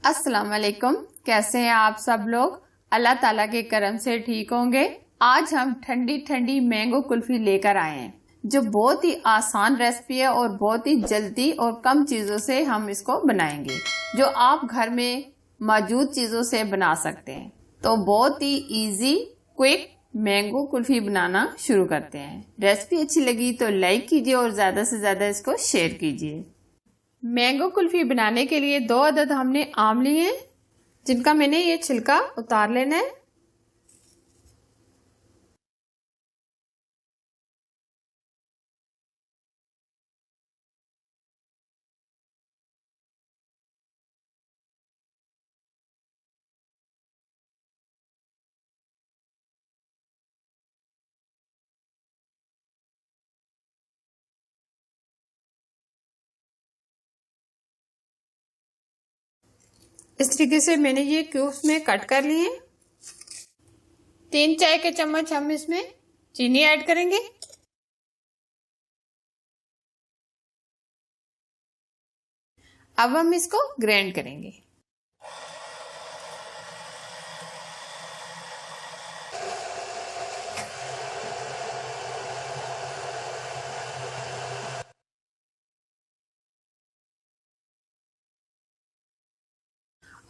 अस्सलाम वालेकुम। कैसे हैं आप सब लोग? अल्लाह ताला के करम से ठीक होंगे। आज हम ठंडी ठंडी मैंगो कुल्फी लेकर आए हैं जो बहुत ही आसान रेसिपी है और बहुत ही जल्दी और कम चीज़ों से हम इसको बनाएंगे, जो आप घर में मौजूद चीज़ों से बना सकते हैं। तो बहुत ही इजी क्विक मैंगो कुल्फी बनाना शुरू करते हैं। रेसिपी अच्छी लगी तो लाइक कीजिए और ज़्यादा से ज़्यादा इसको शेयर कीजिए। मैंगो कुल्फी बनाने के लिए 2 अदद हमने आम लिए हैं, जिनका मैंने ये छिलका उतार लेना है। इस तरीके से मैंने ये क्यूब्स में कट कर लिए हैं। 3 चाय के चम्मच हम इसमें चीनी ऐड करेंगे। अब हम इसको ग्राइंड करेंगे।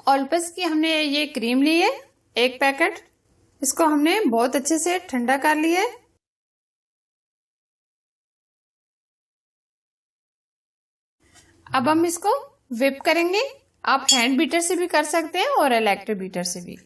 ऑलपस की हमने ये क्रीम ली है 1 पैकेट। इसको हमने बहुत अच्छे से ठंडा कर लिया है। अब हम इसको व्हिप करेंगे। आप हैंड बीटर से भी कर सकते हैं और इलेक्ट्रिक बीटर से भी।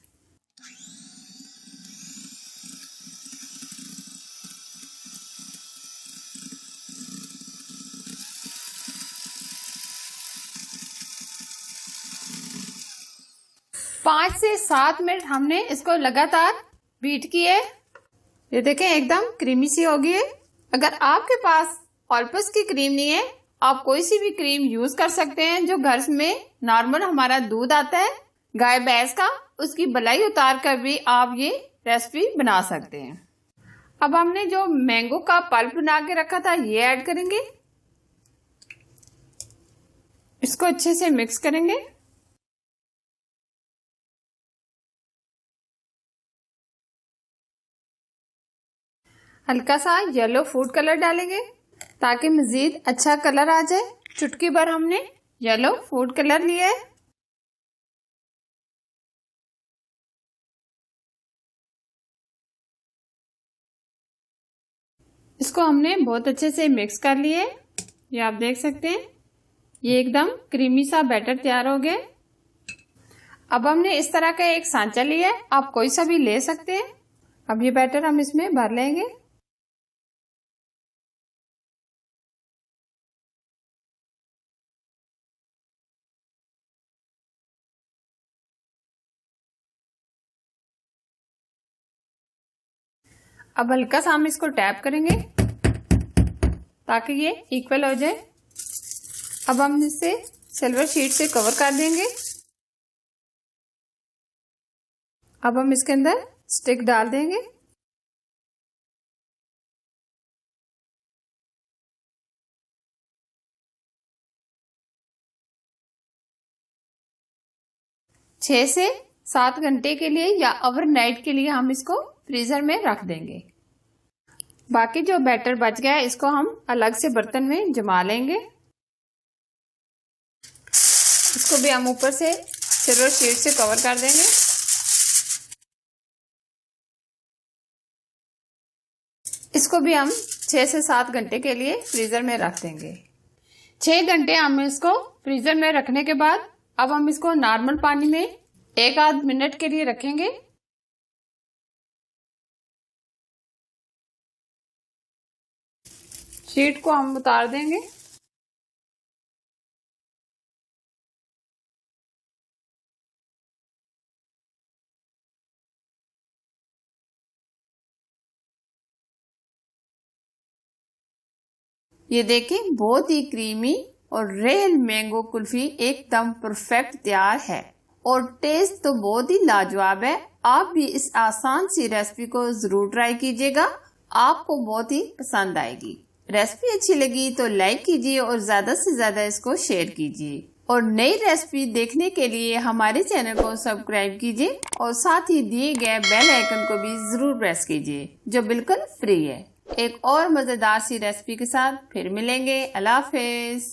पाँच से 7 मिनट हमने इसको लगातार बीट किए। ये देखें एकदम क्रीमी सी हो गई है। अगर आपके पास ऑलपस की क्रीम नहीं है, आप कोई सी भी क्रीम यूज कर सकते हैं। जो घर में नॉर्मल हमारा दूध आता है गाय भैंस का, उसकी बलाई उतार कर भी आप ये रेसिपी बना सकते हैं। अब हमने जो मैंगो का पल्प बना के रखा था ये ऐड करेंगे। इसको अच्छे से मिक्स करेंगे। हल्का सा येलो फूड कलर डालेंगे ताकि मजीद अच्छा कलर आ जाए। चुटकी भर हमने येलो फूड कलर लिया है। इसको हमने बहुत अच्छे से मिक्स कर लिया है। ये आप देख सकते हैं ये एकदम क्रीमी सा बैटर तैयार हो गया। अब हमने इस तरह का एक सांचा लिया है, आप कोई सा भी ले सकते हैं। अब ये बैटर हम इसमें भर लेंगे। अब हल्का सा हम इसको टैप करेंगे ताकि ये इक्वल हो जाए। अब हम इसे सिल्वर शीट से कवर कर देंगे। अब हम इसके अंदर स्टिक डाल देंगे। छह से 7 घंटे के लिए या ओवरनाइट के लिए हम इसको फ्रीजर में रख देंगे। बाकी जो बैटर बच गया है इसको हम अलग से बर्तन में जमा लेंगे। इसको भी हम ऊपर से सिल्वर शीट से कवर कर देंगे। इसको भी हम 6 से 7 घंटे के लिए फ्रीजर में रख देंगे। 6 घंटे हम इसको फ्रीजर में रखने के बाद अब हम इसको नॉर्मल पानी में 1 आध मिनट के लिए रखेंगे। शीट को हम उतार देंगे। ये देखें बहुत ही क्रीमी और रियल मैंगो कुल्फी एकदम परफेक्ट तैयार है और टेस्ट तो बहुत ही लाजवाब है। आप भी इस आसान सी रेसिपी को जरूर ट्राई कीजिएगा, आपको बहुत ही पसंद आएगी। रेसिपी अच्छी लगी तो लाइक कीजिए और ज्यादा से ज्यादा इसको शेयर कीजिए और नई रेसिपी देखने के लिए हमारे चैनल को सब्सक्राइब कीजिए और साथ ही दिए गए बेल आइकन को भी जरूर प्रेस कीजिए जो बिल्कुल फ्री है। एक और मजेदार सी रेसिपी के साथ फिर मिलेंगे। अल्लाह हाफिज।